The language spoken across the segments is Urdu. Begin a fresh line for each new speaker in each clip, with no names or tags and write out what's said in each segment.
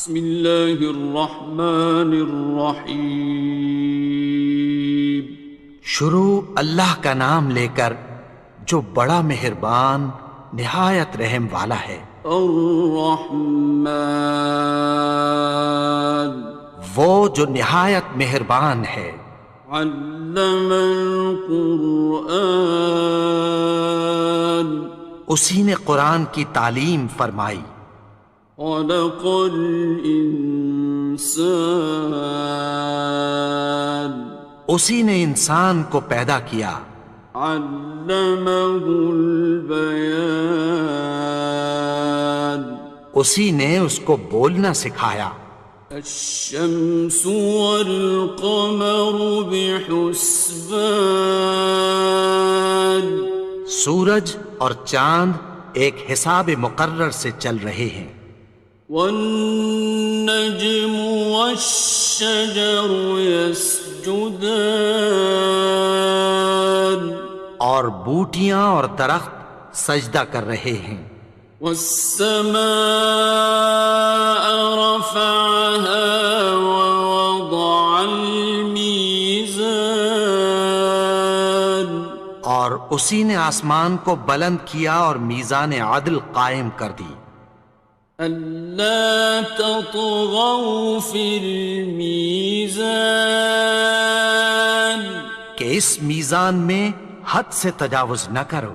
بسم اللہ الرحمن الرحیم۔
شروع اللہ کا نام لے کر جو بڑا مہربان نہایت رحم والا ہے۔
الرحمن،
وہ جو نہایت مہربان ہے۔
علم القرآن،
اسی نے قرآن کی تعلیم فرمائی۔
خلق الانسان،
اسی نے انسان کو پیدا کیا۔
علمہ البیان،
اسی نے اس کو بولنا سکھایا۔
الشمس والقمر بحسبان،
سورج اور چاند ایک حساب مقرر سے چل رہے ہیں۔
والنجم والشجر يسجدان،
اور بوٹیاں اور درخت سجدہ کر رہے ہیں۔
والسماء رفعها ووضع الميزان،
اور اسی نے آسمان کو بلند کیا اور میزان عدل قائم کر دی۔
ألا تطغوا في الميزان،
کہ اس میزان میں حد سے تجاوز نہ کرو۔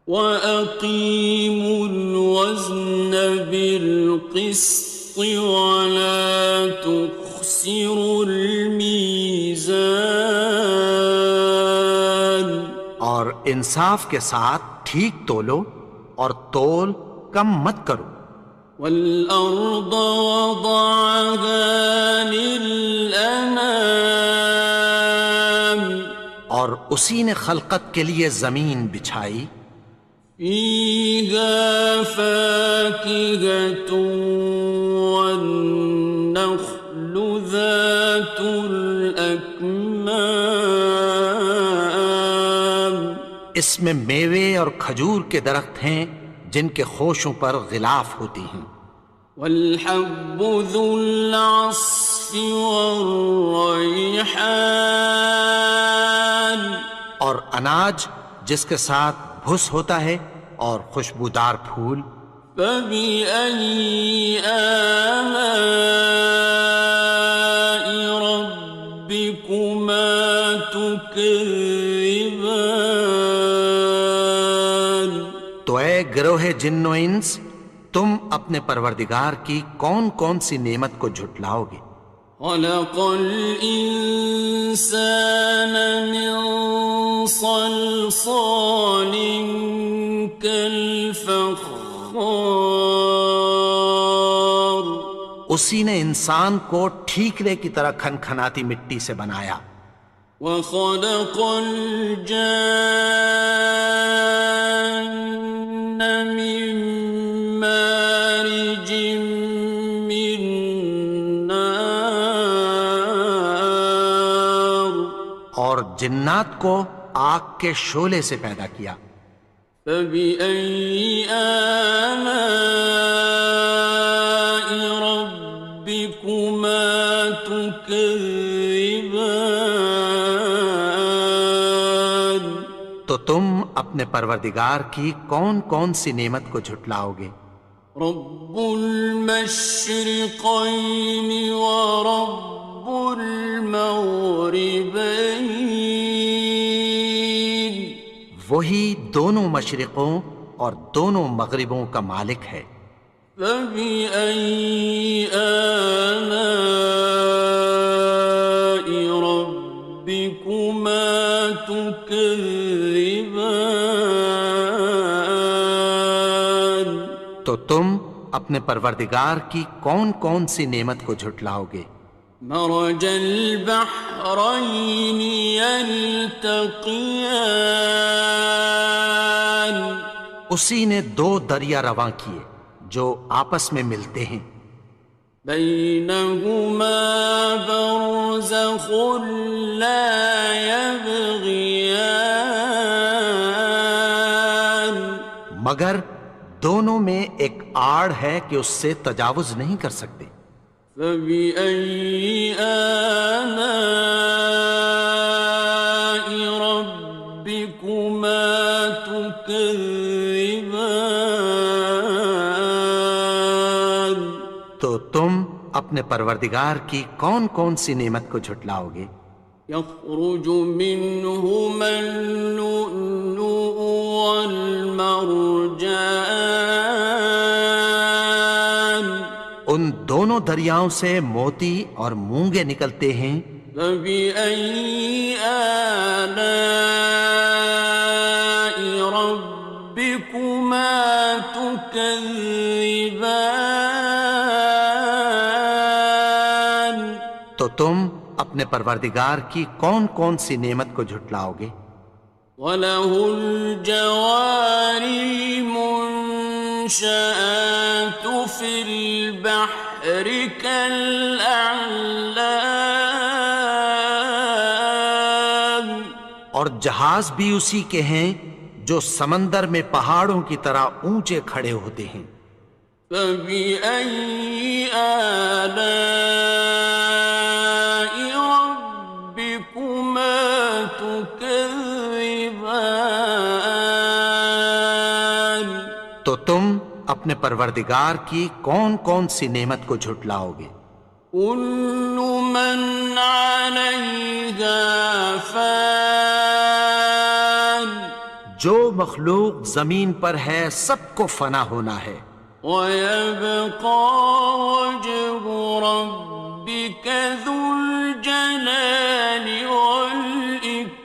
وَأَقِيمُوا الْوَزْنَ بِالْقِسْطِ وَلَا تُخْسِرُوا الْمِيزَانَ،
اور انصاف کے ساتھ ٹھیک تولو اور تول کم مت کرو۔
وَالْأَرْضَ وَضَعَهَا لِلْأَنَامِ،
اور اسی نے خلقت کے لیے زمین بچھائی۔
فِيهَا فَاكِهَةٌ وَالنَّخْلُ ذَاتُ الْأَكْمَامِ،
اس میں میوے اور کھجور کے درخت ہیں جن کے خوشوں پر غلاف ہوتی ہیں۔
وَالْحَبُّ ذُو الْعَصْفِ وَالرَّيْحَانِ،
اور اناج جس کے ساتھ بھس ہوتا ہے اور خوشبودار پھول۔
فَبِأَيِّ آلَاءِ رَبِّكُمَا تُكَذِّبَانِ،
تو اے گروہ جن و انس، تم اپنے پروردگار کی کون کون سی نعمت کو جھٹلاؤ گے؟
خَلَقَ الْإِنسَانَ مِنْ صَلْصَالٍ كَالْفَخَّارِ،
اسی نے انسان کو ٹھیکرے کی طرح کھنکھناتی مٹی سے بنایا۔
وَخَلَقَ الْجَانَّ مِن مَّارِجٍ مِّن نَّارٍ،
اور جنات کو آگ کے شعلے سے پیدا کیا۔
فَبِأَيِّ آلَاءِ رَبِّكُمَا تُكَذِّبَانِ،
تو تم اپنے پروردگار کی کون کون سی نعمت کو جھٹلاؤ گے؟
رب المشرقين ورب المغربين،
وہی دونوں مشرقوں اور دونوں مغربوں کا مالک ہے۔
فبأي آلاء ربكما تكذبان،
تو تم اپنے پروردگار کی کون کون سی نعمت کو جھٹلاؤ گے؟
مرج البحرين يلتقيان،
اسی نے دو دریا رواں کیے جو آپس میں ملتے ہیں۔
بينهما برزخ لا يبغيان،
مگر دونوں میں ایک آڑ ہے کہ اس سے تجاوز نہیں کر سکتے۔
فبأي آلاء ربكما تكذبان؟
تو تم اپنے پروردگار کی کون کون سی نعمت کو جھٹلاؤ گے؟
يخرج منهما اللؤلؤ والمرجان
ان دونوں دریاؤں سے موتی اور مونگے نکلتے ہیں۔
فبأي آلاء ربكما تكذبان؟
تو تم اپنے پروردگار کی کون کون سی نعمت کو جھٹلاؤ گے؟
وَلَهُ الْجَوَارِ الْمُنشَآتُ فِي الْبَحْرِ كَالْأَعْلَامِ،
اور جہاز بھی اسی کے ہیں جو سمندر میں پہاڑوں کی طرح اونچے کھڑے ہوتے ہیں۔
فَبِأَيِّ آلَاءِ رَبِّكُمَا تُكَذِّبَانِ؟
تو تم اپنے پروردگار کی کون کون سی نعمت کو جھٹلاؤ گے؟
كُلُّ مَنْ عَلَيْهَا فَانٍ،
جو مخلوق زمین پر ہے سب کو فنا ہونا ہے۔
وَيَبْقَى وَجْهُ رَبِّكَ ذُو الْجَلَالِ وَالْإِكْرَامِ،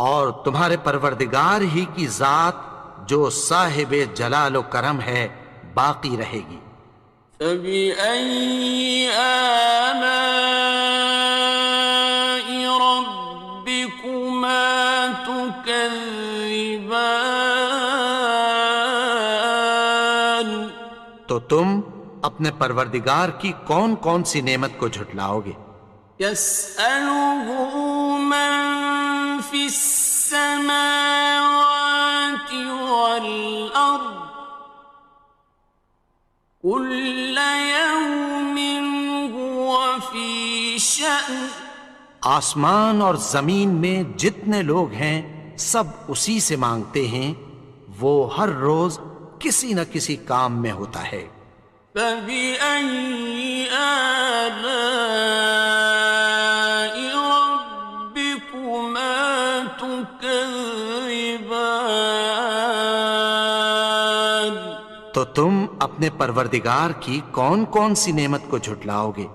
اور تمہارے پروردگار ہی کی ذات جو صاحب جلال و کرم ہے باقی رہے گی۔
فَبِأَيِّ آلَاءِ رَبِّكُمَا تُكَذِّبَانِ؟
تو تم اپنے پروردگار کی کون کون سی نعمت کو جھٹلاؤ گے؟
يَسْأَلُهُ مَن فِي السَّمَاوَاتِ وَالْأَرْضِ كُلَّ يَوْمٍ هُوَ فِي شَأْنٍ،
آسمان اور زمین میں جتنے لوگ ہیں سب اسی سے مانگتے ہیں، وہ ہر روز کسی نہ کسی کام میں ہوتا ہے۔
فَبِأَيِّ آلَاءِ رَبِّكُمَا تُكَذِّبَانِ؟
تو تم اپنے پروردگار کی کون کون سی نعمت کو جھٹلاؤ گے؟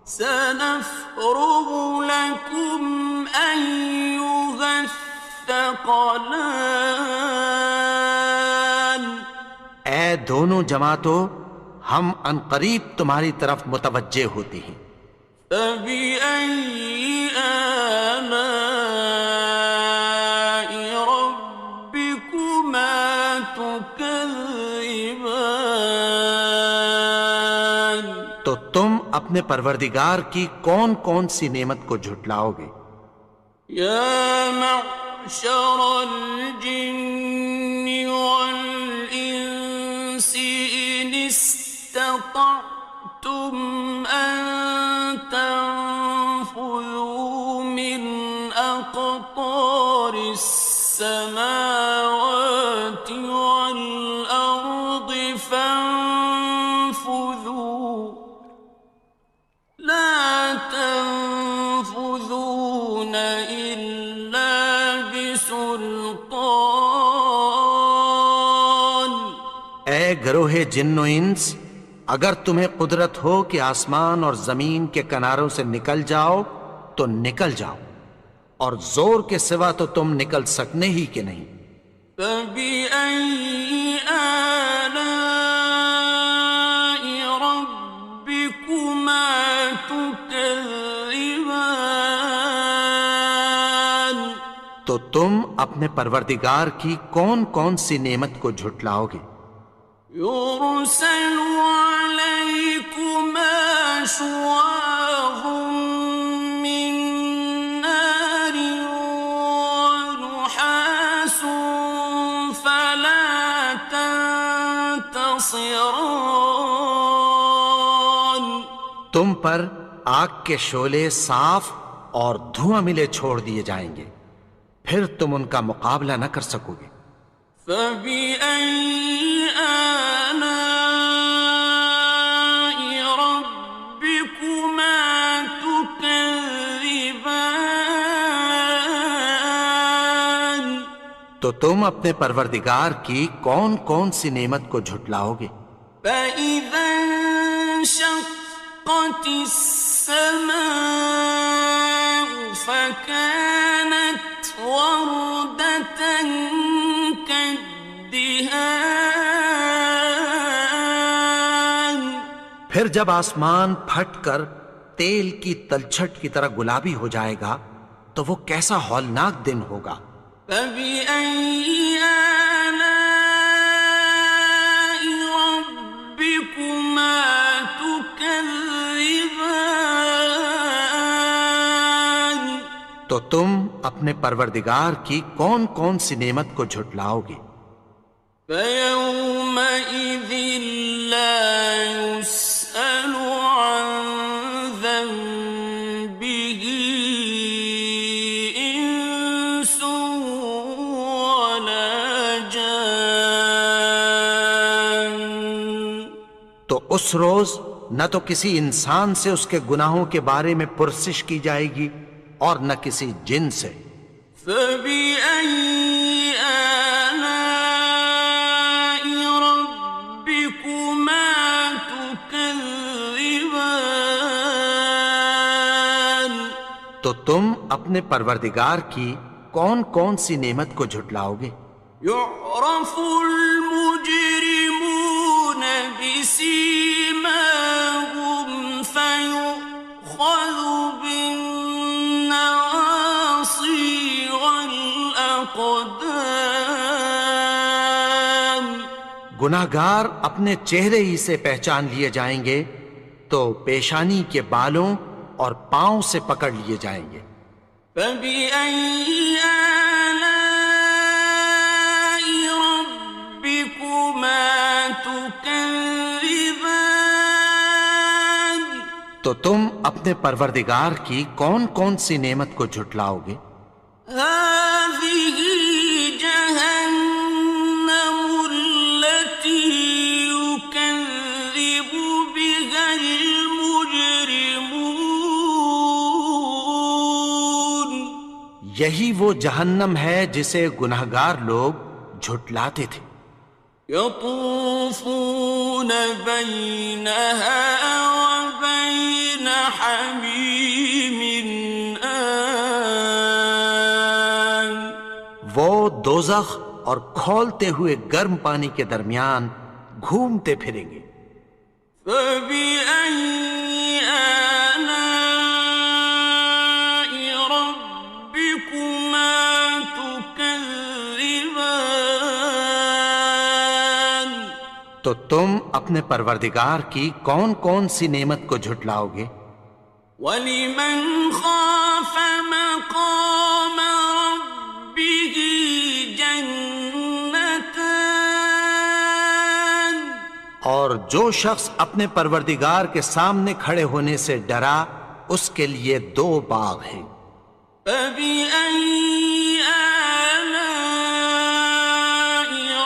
سَنَفْرُغُ لَكُمْ أَيُّهَ الثَّقَلَانِ،
اے دونوں جماعتوں، ہم عنقریب تمہاری طرف متوجہ ہوتے ہیں۔
فَبِأَيِّ آلَاءِ رَبِّكُمَا تُكَذِّبَانِ؟
تو تم اپنے پروردگار کی کون کون سی نعمت کو جھٹلاؤ گے؟
يَا مَعْشَرَ الْجِنِّ وَالْإِنسِ إِنِ اسْتَطَعْتُمْ أَن تَنفُذُوا مِنْ أَقْطَارِ السَّمَاوَاتِ وَالْأَرْضِ فَانفُذُوا لَا تَنفُذُونَ إِلَّا بِسُلْطَانٍ۔
اے گروہ جن و انس، اگر تمہیں قدرت ہو کہ آسمان اور زمین کے کناروں سے نکل جاؤ تو نکل جاؤ، اور زور کے سوا تو تم نکل سکنے ہی کہ نہیں۔
فَبِأَيِّ آلَاءِ رَبِّكُمَا تُكَذِّبَانِ؟
تو تم اپنے پروردگار کی کون کون سی نعمت کو جھٹلاؤ گے؟
يُرْسَلُ عَلَيْكُمَا شُوَاظٌ مِّن نَّارٍ وَنُحَاسٌ نيران
تم پر آگ کے شعلے صاف اور دھواں ملے چھوڑ دیے جائیں گے، پھر تم ان کا مقابلہ نہ کر سکو گے۔
فبأي آلاء ربكما تكذبان
تو تم اپنے پروردگار کی کون کون سی نعمت کو جھٹلاؤ گے؟
فإذا انشقت السماء فكانت وردة كالدهان
پھر جب آسمان پھٹ کر تیل کی تلچھٹ کی طرح گلابی ہو جائے گا تو وہ کیسا ہولناک دن ہوگا۔
فبأي آلاء ربكما تكذبان
تو تم اپنے پروردگار کی کون کون سی نعمت کو جھٹلاؤ گے؟
فيومئذ لا يسأل عن ذنبه إنس ولا جان
تو اس روز نہ تو کسی انسان سے اس کے گناہوں کے بارے میں پرسش کی جائے گی اور نہ کسی جن سے۔
فبأي آلاء ربكما تكذبان
تو تم اپنے پروردگار کی کون کون سی نعمت کو جھٹلاؤ گے؟
يعرف المجرمون بسيماهم فيؤخذ بالنواصي والأقدام
گناہگار اپنے چہرے ہی سے پہچان لیے جائیں گے تو پیشانی کے بالوں اور پاؤں سے پکڑ لیے جائیں گے۔
فبأي آلاء ربكما تكذبان
تو تم اپنے پروردگار کی کون کون سی نعمت کو جھٹلاؤ گے؟
هذه جهنم التي يكذب بها المجرمون
یہی وہ جہنم ہے جسے گناہگار لوگ جھٹلاتے تھے۔
يطوفون بينها وبين حميم آن
وہ دوزخ اور کھولتے ہوئے گرم پانی کے درمیان گھومتے پھریں گے۔
فبأي آلاء ربكما تكذبان
تو تم اپنے پروردگار کی کون کون سی نعمت کو جھٹلاؤ گے؟
وَلِمَنْ خَافَ مَقَامَ رَبِّهِ جَنَّتَانِ
اور جو شخص اپنے پروردگار کے سامنے کھڑے ہونے سے ڈرا اس کے لیے دو باغ ہیں۔
فَبِأَيِّ آلَاءِ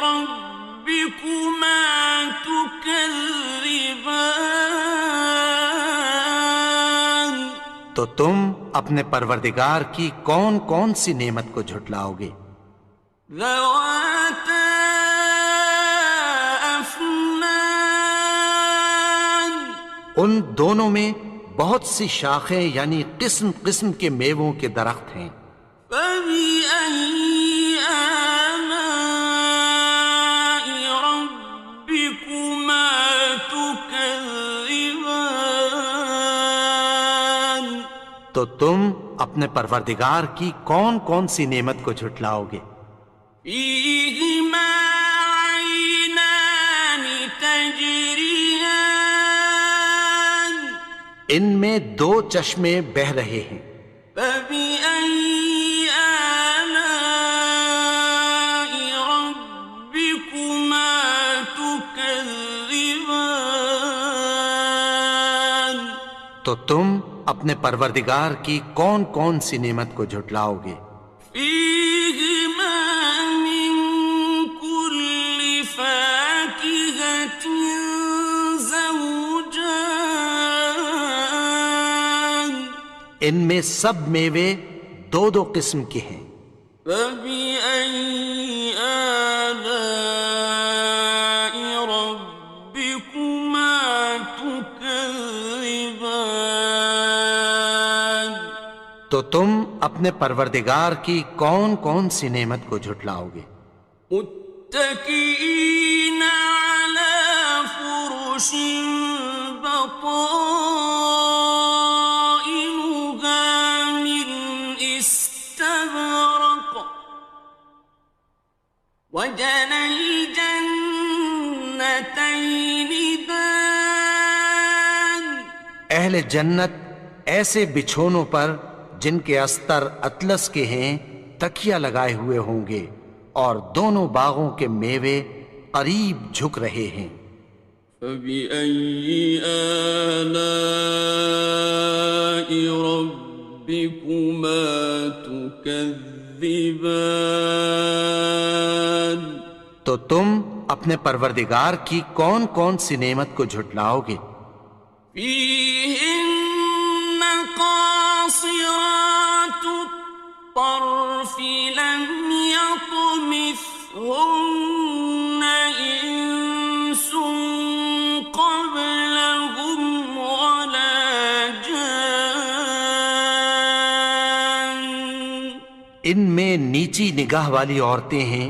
رَبِّكُمَا تُكَذِّبَانِ
تو تم اپنے پروردگار کی کون کون سی نعمت کو جھٹلاؤ گے؟
ذَوَاتَا أَفْنَانٍ
ان دونوں میں بہت سی شاخیں یعنی قسم قسم کے میووں کے درخت ہیں۔
فَبِأَيِّ آلَاءِ رَبِّكُمَا تُكَذِّبَانِ
تو تم اپنے پروردگار کی کون کون سی نعمت کو جھٹلاؤ گے؟
فِيهِمَا عَيْنَانِ تَجْرِيَانِ
ان میں دو چشمے بہہ رہے ہیں۔
فَبِأَيِّ آلَاءِ رَبِّكُمَا تُكَذِّبَانِ
تو تم اپنے پروردگار کی کون کون سی نعمت کو جھٹلاؤ گے؟
فيهما من كل فاكهة زوجان
ان میں سب میوے دو دو قسم کے ہیں۔
فبأي آلاء ربكما تكذبان
تو تم اپنے پروردگار کی کون کون سی نعمت کو جھٹلاؤ گے؟
متكئين على فرش بطائنها من استبرق وجنى الجنتين دان
اہل جنت ایسے بچھونوں پر جن کے استر اطلس کے ہیں تکیہ لگائے ہوئے ہوں گے، اور دونوں باغوں کے میوے قریب جھک رہے ہیں۔
فبأي آلاء ربكما تكذبان
تو تم اپنے پروردگار کی کون کون سی نعمت کو جھٹلاؤ گے؟
فيهن قاصرات الطرف لم يطمثهن إنس قبلهم ولا جان
ان میں نیچی نگاہ والی عورتیں ہیں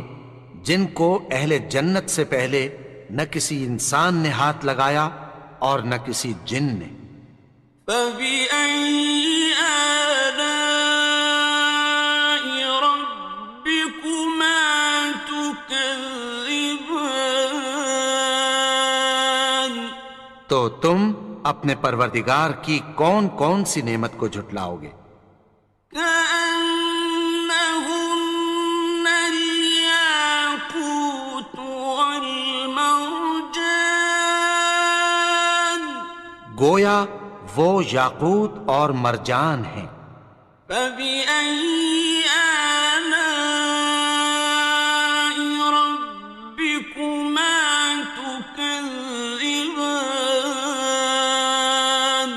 جن کو اہل جنت سے پہلے نہ کسی انسان نے ہاتھ لگایا اور نہ کسی جن نے۔
فبأي آلاء ربكما تكذبان
تو تم اپنے پروردگار کی کون کون سی نعمت کو جھٹلاؤ گے؟
كأنهن الياقوت والمرجان
گویا وہ یاقوت اور مرجان ہیں۔
فبأي آلاء ربكما تكذبان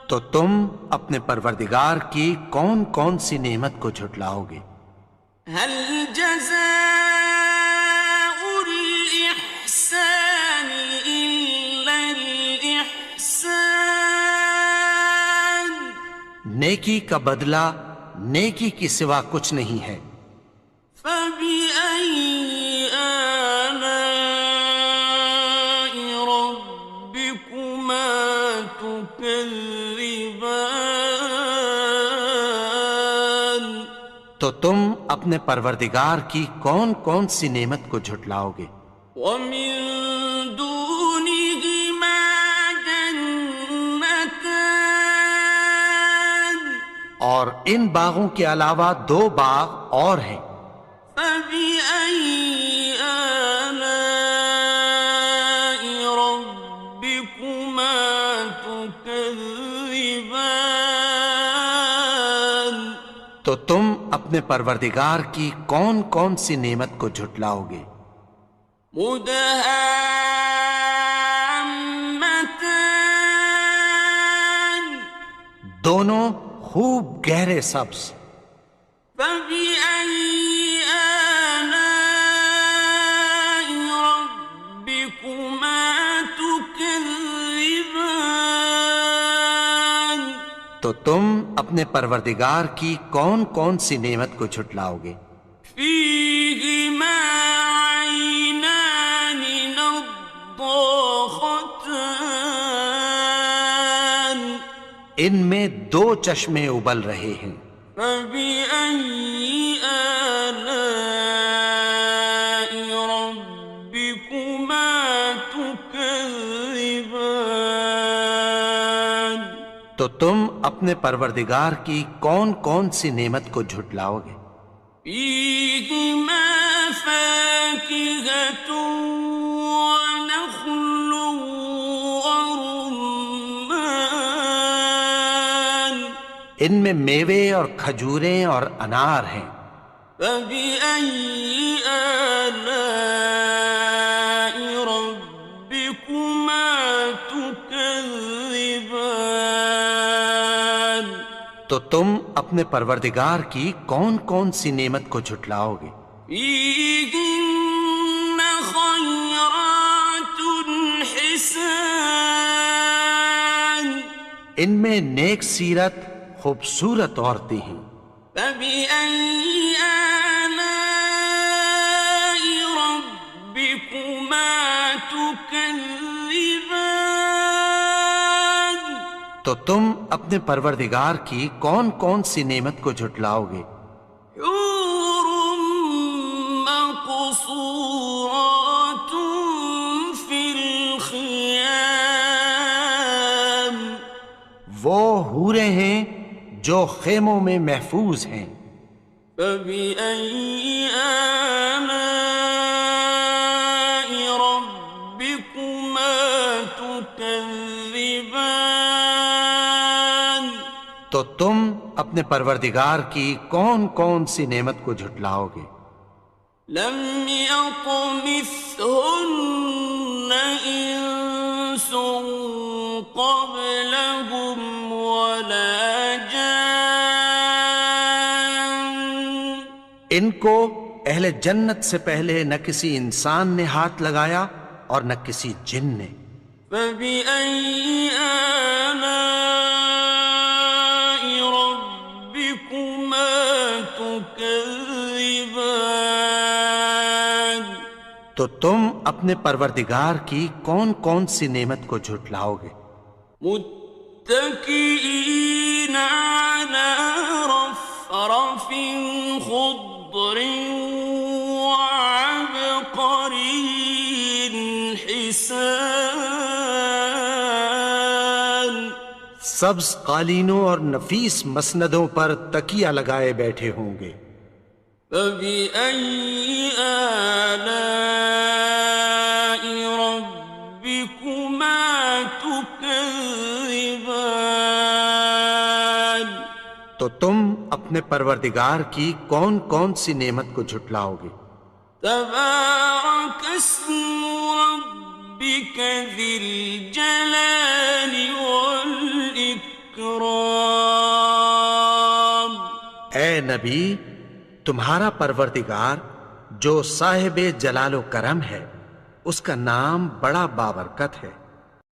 تو تم اپنے پروردگار کی کون کون سی نعمت کو جھٹلاؤ گے؟
هل جزاء الإحسان إلا الإحسان
نیکی کا بدلہ نیکی کی سوا کچھ نہیں ہے۔
فبأي آلاء ربكما تكذبان
تو تم اپنے پروردگار کی کون کون سی نعمت کو جھٹلاؤ گے؟
ومن دونهما جنتان
اور ان باغوں کے علاوہ دو باغ اور ہیں۔
فبأي آلاء ربكما تكذبان
تو تم اپنے پروردگار کی کون کون سی نعمت کو جھٹلاؤ گے؟
مدهامتان
دونوں خوب گہرے سبز۔
فبأي آلاء ربكما تكذبان
تو تم اپنے پروردگار کی کون کون سی نعمت کو جھٹلاؤ گے؟
فيهما عينان نضاختان
ان میں دو چشمے ابل رہے ہیں۔
فبأي آلاء ربكما تكذبان
تو تم اپنے پروردگار کی کون کون سی نعمت کو جھٹلاؤ گے؟
فيهما فاكهة ونخل ورمان
ان میں میوے اور کھجوریں اور انار ہیں۔
فبأي آلاء ربكما تكذبان؟
تو تم اپنے پروردگار کی کون کون سی نعمت کو جھٹلاؤ گے؟
فيهن خيرات حسان،
ان میں نیک سیرت خوبصورت عورتیں ہیں۔
فبأي آلاء ربكما تكذبان؟
تو تم اپنے پروردگار کی کون کون سی نعمت کو جھٹلاؤ گے؟
حور مقصورات في الخيام،
وہ حوریں ہیں جو خیموں میں محفوظ ہیں۔
فبأي آلاء ربكما تكذبان؟
تو تم اپنے پروردگار کی کون کون سی نعمت کو جھٹلاؤ گے؟
لم يطمثهن إنس قبلهم ولا جان،
ان کو اہل جنت سے پہلے نہ کسی انسان نے ہاتھ لگایا اور نہ کسی جن نے۔
فبأي آلاء ربكما تكذبان؟
تو تم اپنے پروردگار کی کون کون سی نعمت کو جھٹلاؤ گے؟
متكئين على رفرف خضر وعبقري حسان،
سبز قالینوں اور نفیس مسندوں پر تکیہ لگائے بیٹھے ہوں گے۔
فبأي آلاء ربكما تكذبان؟
تو تم اپنے پروردگار کی کون کون سی نعمت کو جھٹلاؤ گے؟
تبارك اسم ربك ذي الجلال والإكرام۔
اے نبی، تمہارا پروردگار جو صاحب جلال و کرم ہے، اس کا نام بڑا بابرکت ہے۔